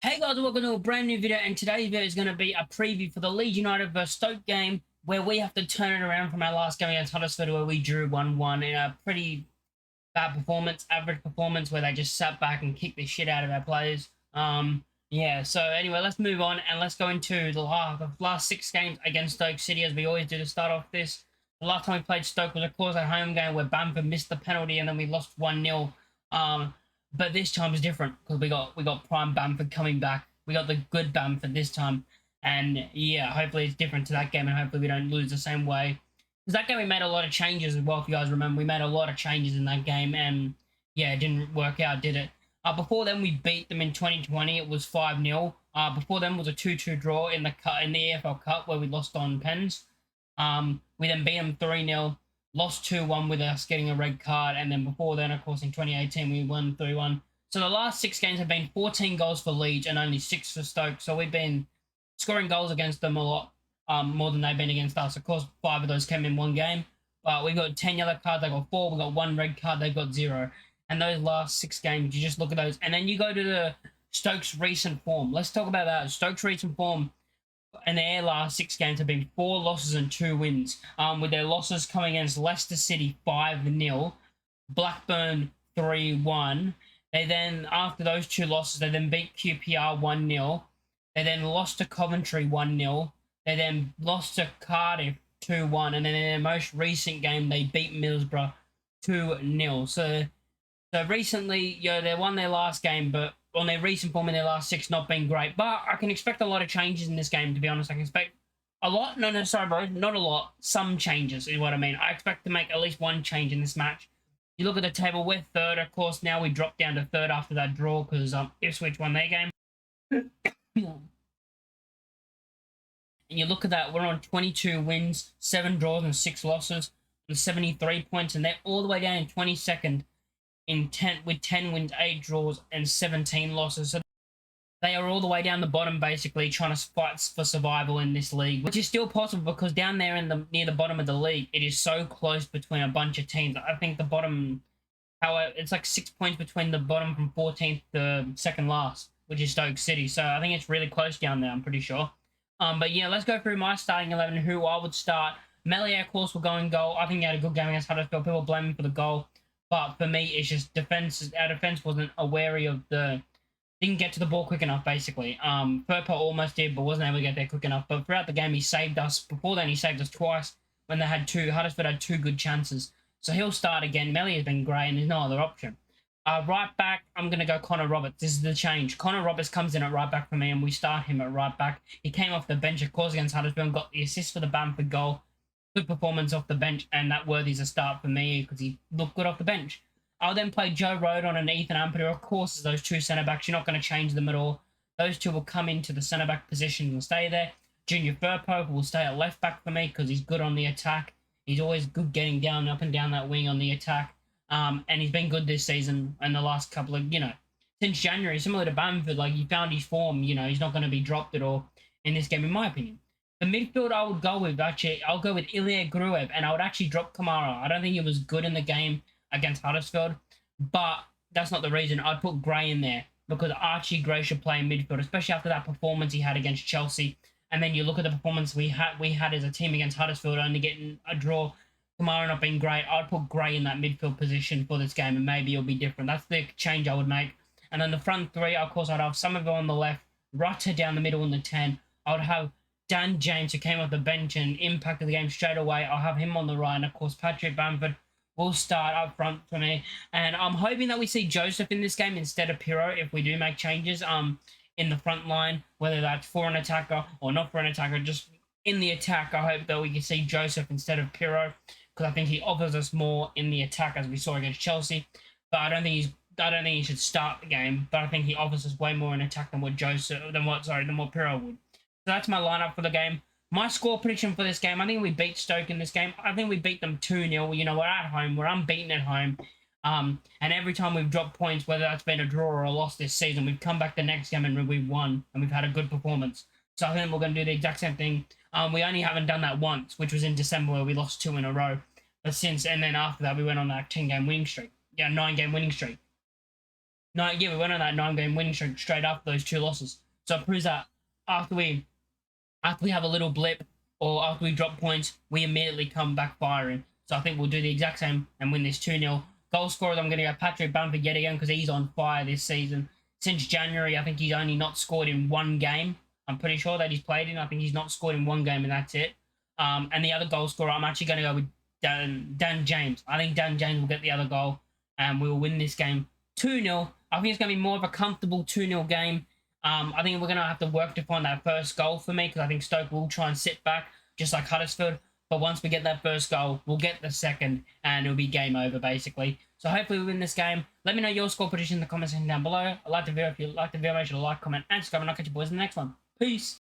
Hey guys, welcome to a brand new video, and today's video is going to be a preview for the Leeds United vs Stoke game, where we have to turn it around from our last game against Huddersfield, where we drew 1-1 in a pretty bad performance, average performance, where they just sat back and kicked the shit out of our players. Yeah, so anyway, let's move on and let's go into the last 6 games against Stoke City, as we always do to start off this. The last time we played Stoke was, of course, a home game where Bamford missed the penalty and then we lost 1-0. But this time is different because we got prime Bamford coming back. We got the good Bamford this time, and yeah, hopefully it's different to that game, and hopefully we don't lose the same way. Because that game we made a lot of changes as well. If you guys remember, we made a lot of changes in that game, and yeah, it didn't work out, did it? Before then, we beat them in 2020. It was 5-0. Before then was a 2-2 draw in the EFL Cup where we lost on pens. We then beat them 3-0. Lost 2-1 with us getting a red card, and then before then, of course, in 2018, we won 3-1. So the last 6 games have been 14 goals for Leeds and only 6 for Stoke. So we've been scoring goals against them a lot more than they've been against us. Of course, 5 of those came in one game. But we've got 10 yellow cards, they got 4. We've got 1 red card, they've got 0. And those last 6 games, you just look at those. And then you go to the Stoke's recent form. Let's talk about that. Stoke's recent form and their last 6 games have been 4 losses and 2 wins. With their losses coming against Leicester City 5-0, Blackburn 3-1. They then, after those 2 losses, they then beat QPR 1-0. They then lost to Coventry 1-0. They then lost to Cardiff 2-1. And then in their most recent game, they beat Middlesbrough 2-0. So recently, they won their last game, but on their recent form in their last 6 not been great. But I can expect a lot of changes in this game, to be honest. I can expect a lot. No, sorry, bro. Not a lot. Some changes is what I mean. I expect to make at least 1 change in this match. You look at the table, we're 3rd. Of course, now we dropped down to 3rd after that draw because Ipswich won their game. And you look at that, we're on 22 wins, 7 draws and 6 losses, and 73 points. And they're all the way down in 22nd. With 10 wins, 8 draws, and 17 losses. So they are all the way down the bottom, basically trying to fight for survival in this league, which is still possible because down there near the bottom of the league, it is so close between a bunch of teams. I think the bottom, however, it's like 6 points between the bottom from 14th to second last, which is Stoke City. So I think it's really close down there, I'm pretty sure. But yeah, let's go through my starting 11, who I would start. Melee, of course, will go in goal. I think he had a good game against Huddersfield. People blame him for the goal. But for me, it's just defense. Our defense wasn't wary of didn't get to the ball quick enough, basically. Furpo almost did, but wasn't able to get there quick enough. But throughout the game, he saved us. Before then, he saved us twice when they had 2. Huddersfield had 2 good chances. So he'll start again. Melly has been great, and there's no other option. Right back, I'm going to go Connor Roberts. This is the change. Connor Roberts comes in at right back for me, and we start him at right back. He came off the bench, of course, against Huddersfield and got the assist for the Bamford goal. Good performance off the bench, and that worthy's a start for me because he looked good off the bench. I'll then play Joe Rodon and Ethan Ampadu. Of course, as those 2 centre-backs, you're not going to change them at all. Those 2 will come into the centre-back position and stay there. Junior Firpo will stay at left-back for me because he's good on the attack. He's always good getting down, up and down that wing on the attack. And he's been good this season and the last couple of, since January, similar to Bamford, like he found his form, he's not going to be dropped at all in this game, in my opinion. The midfield I would go with, I'll go with Ilya Gruev, and I would actually drop Kamara. I don't think he was good in the game against Huddersfield, but that's not the reason. I'd put Gray in there because Archie Gray should play in midfield, especially after that performance he had against Chelsea. And then you look at the performance we had as a team against Huddersfield, only getting a draw, Kamara not being great. I'd put Gray in that midfield position for this game, and maybe it'll be different. That's the change I would make. And then the front 3, of course, I'd have Somerville on the left, Rutter down the middle in the 10. I would have Dan James, who came off the bench and impacted the game straight away. I'll have him on the right, and of course, Patrick Bamford will start up front for me. And I'm hoping that we see Joseph in this game instead of Pirro if we do make changes in the front line, whether that's for an attacker or not for an attacker. Just in the attack, I hope that we can see Joseph instead of Pirro because I think he offers us more in the attack as we saw against Chelsea. But I don't think he should start the game, but I think he offers us way more in attack than what Pirro would. So that's my lineup for the game. My score prediction for this game, I think we beat Stoke in this game. I think we beat them 2-0. We're at home. We're unbeaten at home. And every time we've dropped points, whether that's been a draw or a loss this season, we've come back the next game and we've won. And we've had a good performance. So I think we're going to do the exact same thing. We only haven't done that once, which was in December where we lost 2 in a row. But and then after that, we went on that 10-game winning streak. Yeah, 9-game winning streak. No, yeah, we went on that 9-game winning streak straight after those 2 losses. So it proves that after we have a little blip or after we drop points, we immediately come back firing. So I think we'll do the exact same and win this 2-0. Goal scorers, I'm going to go Patrick Bamford yet again because he's on fire this season. Since January, I think he's only not scored in 1 game. I'm pretty sure that he's played in. I think he's not scored in 1 game and that's it. And the other goal scorer, I'm actually going to go with Dan James. I think Dan James will get the other goal and we will win this game 2-0. I think it's going to be more of a comfortable 2-0 game. I think we're going to have to work to find that first goal for me because I think Stoke will try and sit back just like Huddersfield. But once we get that first goal, we'll get the second and it'll be game over basically. So hopefully we win this game. Let me know your score prediction in the comment section down below. I like the video. If you like the video, make sure to like, comment, and subscribe. And I'll catch you boys in the next one. Peace.